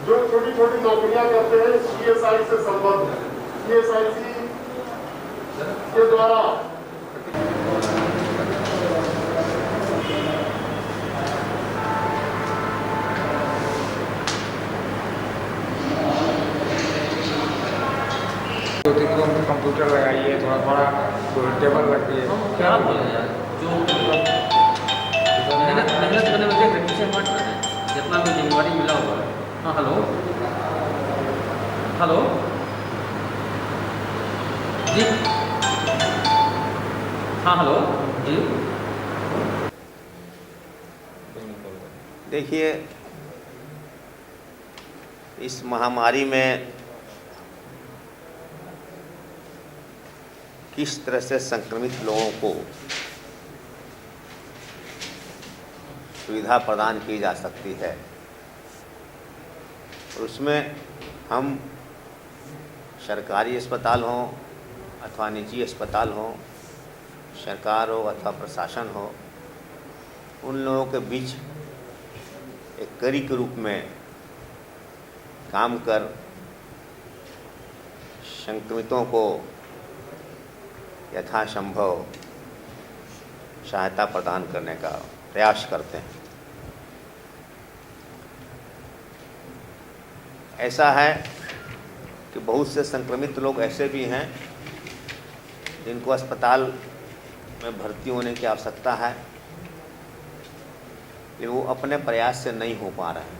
जो छोटी छोटी नौकरियां करते हैं सीएसआई से संबद्ध है। सीएसआईसी के द्वारा दो तीन रूम में कंप्यूटर लगाइए, थोड़ा बड़ा कोई टेबल रखिए। क्या बोल रहे हैं यार, जो मेहनत करने में देख रहे हैं मत रहे हैं, जितना भी जिम्मेवारी मिला हुआ है। हाँ हेलो हेलो जी, हाँ हेलो जी। देखिए, इस महामारी में किस तरह से संक्रमित लोगों को सुविधा प्रदान की जा सकती है, और उसमें हम सरकारी अस्पताल हों अथवा निजी अस्पताल हों, सरकार हो अथवा प्रशासन हो, उन लोगों के बीच एक कड़ी के रूप में काम कर संक्रमितों को यथासंभव सहायता प्रदान करने का प्रयास करते हैं। ऐसा है कि बहुत से संक्रमित लोग ऐसे भी हैं जिनको अस्पताल में भर्ती होने की आवश्यकता है, लेकिन वो अपने प्रयास से नहीं हो पा रहे हैं,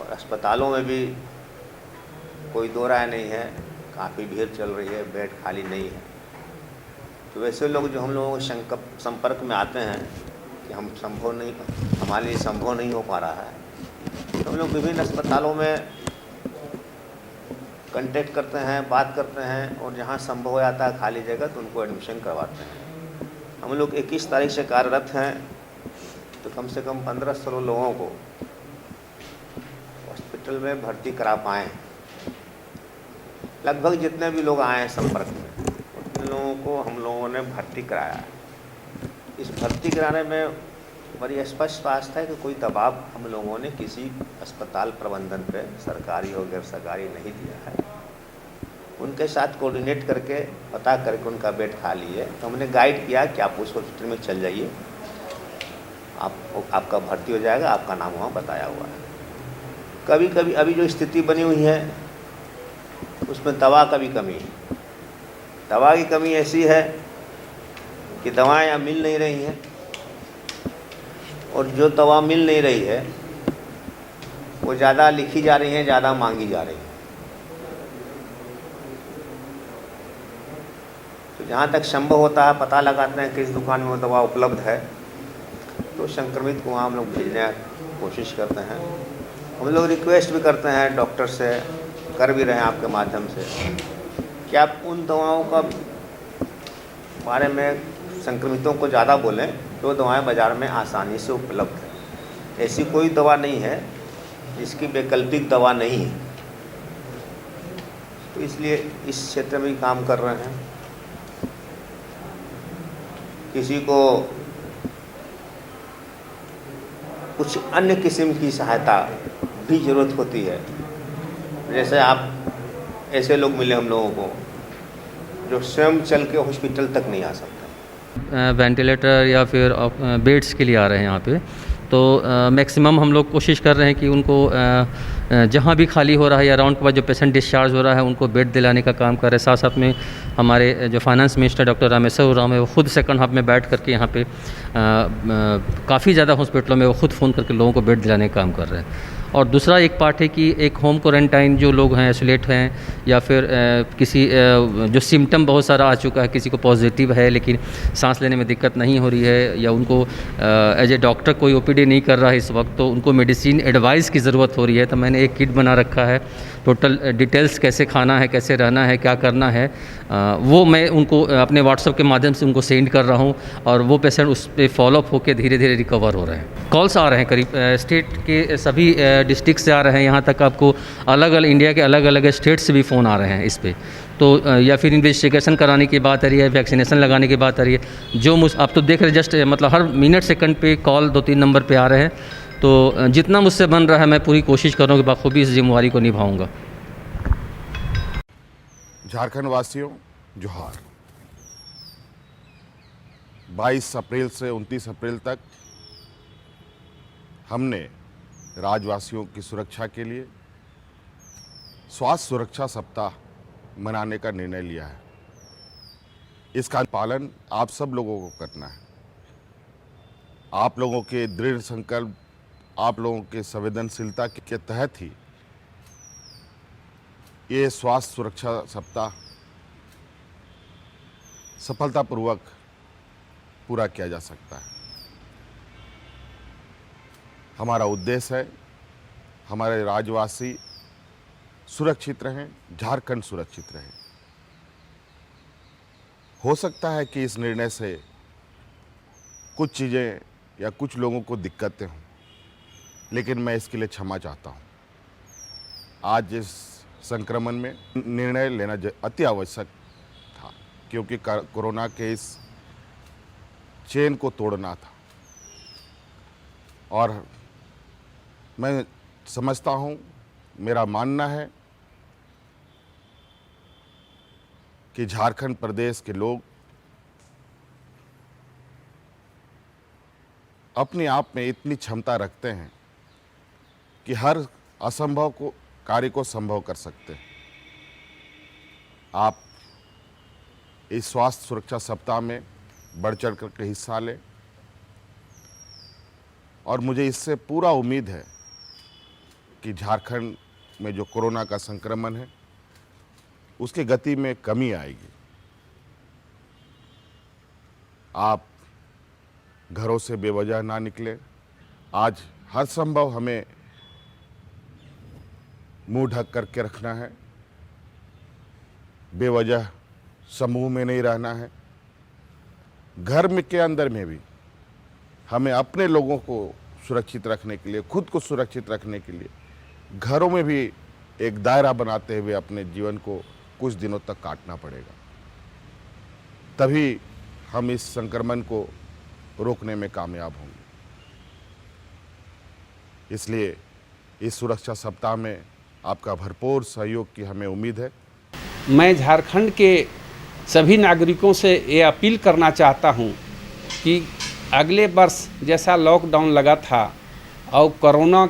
और अस्पतालों में भी कोई दो राय नहीं है, काफ़ी भीड़ चल रही है, बेड खाली नहीं है। तो वैसे लोग जो हम लोगों के संपर्क में आते हैं कि हमारे लिए संभव नहीं हो पा रहा है, तो हम लोग विभिन्न अस्पतालों में कांटेक्ट करते हैं, बात करते हैं, और जहाँ संभव हो जाता है खाली जगह तो उनको एडमिशन करवाते हैं। हम लोग 21 तारीख से कार्यरत हैं, तो कम से कम 1500 लोगों को हॉस्पिटल में भर्ती करा पाएँ। लगभग जितने भी लोग आए हैं संपर्क में, उतने लोगों को हम लोगों ने भर्ती कराया है। इस भर्ती कराने में बड़ी स्पष्ट बात है कि कोई दबाव हम लोगों ने किसी अस्पताल प्रबंधन पे, सरकारी और गैर सरकारी, नहीं दिया है। उनके साथ कोऑर्डिनेट करके पता करके उनका बेड खाली है तो हमने गाइड किया कि आप उस हॉस्पिटल में चल जाइए, आपका भर्ती हो जाएगा, आपका नाम वहाँ बताया हुआ है। कभी कभी अभी जो स्थिति बनी हुई है उसमें दवा का भी कमी है। दवा की कमी ऐसी है कि दवाएं अब मिल नहीं रही हैं, और जो दवा मिल नहीं रही है वो ज़्यादा लिखी जा रही हैं, ज़्यादा मांगी जा रही है। तो जहाँ तक संभव होता है पता लगाते हैं किस दुकान में वो दवा उपलब्ध है, तो संक्रमित को वहाँ हम लोग भेजने की कोशिश करते हैं। हम लोग रिक्वेस्ट भी करते हैं डॉक्टर से, कर भी रहे हैं आपके माध्यम से, कि आप उन दवाओं का बारे में संक्रमितों को ज़्यादा बोलें जो दवाएं बाज़ार में आसानी से उपलब्ध है। ऐसी कोई दवा नहीं है जिसकी वैकल्पिक दवा नहीं है, तो इसलिए इस क्षेत्र में भी काम कर रहे हैं। किसी को कुछ अन्य किस्म की सहायता भी ज़रूरत होती है, जैसे आप ऐसे लोग मिले हम लोगों को जो स्वयं चल के हॉस्पिटल तक नहीं आ सकते, वेंटिलेटर या फिर बेड्स के लिए आ रहे हैं यहाँ पे, तो मैक्सिमम हम लोग कोशिश कर रहे हैं कि उनको जहाँ भी खाली हो रहा है या राउंड के बाद जो पेशेंट डिस्चार्ज हो रहा है उनको बेड दिलाने का काम कर रहे हैं। साथ साथ में हमारे जो finance minister doctor Rameshwar Oraon है, वो खुद सेकंड हाफ में बैठ करके यहाँ पे काफ़ी ज़्यादा हॉस्पिटलों में वो खुद फ़ोन करके लोगों को बेड दिलाने का काम कर रहे हैं। और दूसरा एक पार्ट है कि एक होम क्वारंटाइन जो लोग हैं, आइसोलेट हैं, या फिर किसी जो सिम्टम बहुत सारा आ चुका है, किसी को पॉजिटिव है लेकिन सांस लेने में दिक्कत नहीं हो रही है, या उनको एज ए डॉक्टर कोई ओपीडी नहीं कर रहा है इस वक्त, तो उनको मेडिसिन एडवाइस की ज़रूरत हो रही है। तो मैंने एक किट बना रखा है, टोटल डिटेल्स कैसे खाना है, कैसे रहना है, क्या करना है, वो मैं उनको अपने व्हाट्सएप के माध्यम से उनको सेंड कर रहा हूँ, और वो पेशेंट उस पर फॉलोअप होकर धीरे धीरे रिकवर हो रहे हैं। कॉल्स आ रहे हैं करीब स्टेट के सभी डिस्ट्रिक्ट से आ रहे हैं, यहाँ तक आपको अलग अलग इंडिया के अलग अलग स्टेट से भी फ़ोन आ रहे हैं इस पर। तो या फिर इन्वेस्टिगेशन कराने की बात आ रही है, वैक्सीनेशन लगाने की बात आ रही है, जो आप तो देख रहे जस्ट मतलब हर मिनट सेकंड पे कॉल 2-3 नंबर पे आ रहे हैं। तो जितना मुझसे बन रहा है मैं पूरी कोशिश कर रहा हूँ कि बखूबी इस जिम्मेवारी को निभाऊंगा। झारखंड वासियों जोहार। 22 अप्रैल से 29 अप्रैल तक हमने राज्यवासियों की सुरक्षा के लिए स्वास्थ्य सुरक्षा सप्ताह मनाने का निर्णय लिया है। इसका पालन आप सब लोगों को करना है। आप लोगों के दृढ़ संकल्प, आप लोगों के संवेदनशीलता के तहत ही ये स्वास्थ्य सुरक्षा सप्ताह सफलतापूर्वक पूरा किया जा सकता है। हमारा उद्देश्य है हमारे राज्यवासी सुरक्षित रहें, झारखंड सुरक्षित रहे। हो सकता है कि इस निर्णय से कुछ चीज़ें या कुछ लोगों को दिक्कतें हों, लेकिन मैं इसके लिए क्षमा चाहता हूं। आज इस संक्रमण में निर्णय लेना अति आवश्यक था, क्योंकि कोरोना के इस चेन को तोड़ना था। और मैं समझता हूं, मेरा मानना है कि झारखंड प्रदेश के लोग अपने आप में इतनी क्षमता रखते हैं कि हर असंभव कार्य को संभव कर सकते हैं। आप इस स्वास्थ्य सुरक्षा सप्ताह में बढ़ चढ़ कर के हिस्सा लें और मुझे इससे पूरा उम्मीद है कि झारखंड में जो कोरोना का संक्रमण है उसकी गति में कमी आएगी। आप घरों से बेवजह ना निकले। आज हर संभव हमें मुंह ढक करके रखना है, बेवजह समूह में नहीं रहना है। घर में के अंदर में भी हमें अपने लोगों को सुरक्षित रखने के लिए, खुद को सुरक्षित रखने के लिए घरों में भी एक दायरा बनाते हुए अपने जीवन को कुछ दिनों तक काटना पड़ेगा। तभी हम इस संक्रमण को रोकने में कामयाब होंगे। इसलिए इस सुरक्षा सप्ताह में आपका भरपूर सहयोग की हमें उम्मीद है। मैं झारखंड के सभी नागरिकों से ये अपील करना चाहता हूँ कि अगले वर्ष जैसा लॉकडाउन लगा था और कोरोना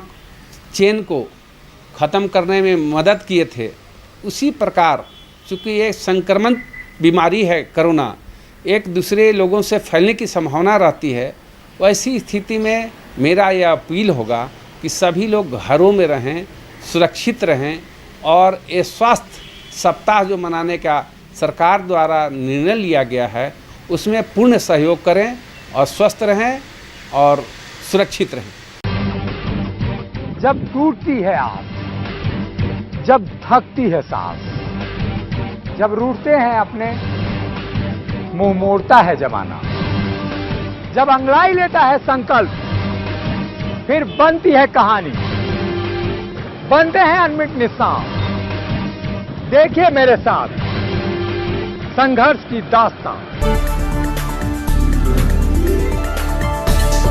चेन को ख़त्म करने में मदद किए थे, उसी प्रकार चूँकि ये संक्रमण बीमारी है कोरोना, एक दूसरे लोगों से फैलने की संभावना रहती है। वैसी स्थिति में मेरा यह अपील होगा कि सभी लोग घरों में रहें, सुरक्षित रहें और ये स्वास्थ्य सप्ताह जो मनाने का सरकार द्वारा निर्णय लिया गया है उसमें पूर्ण सहयोग करें और स्वस्थ रहें और सुरक्षित रहें। जब टूटती है आस, जब थकती है सांस, जब रूठते हैं अपने, मुंह मोड़ता है जमाना, जब अंगड़ाई लेता है संकल्प, फिर बनती है कहानी, बनते हैं अनमिट निशान। देखिए मेरे साथ संघर्ष की दास्तान।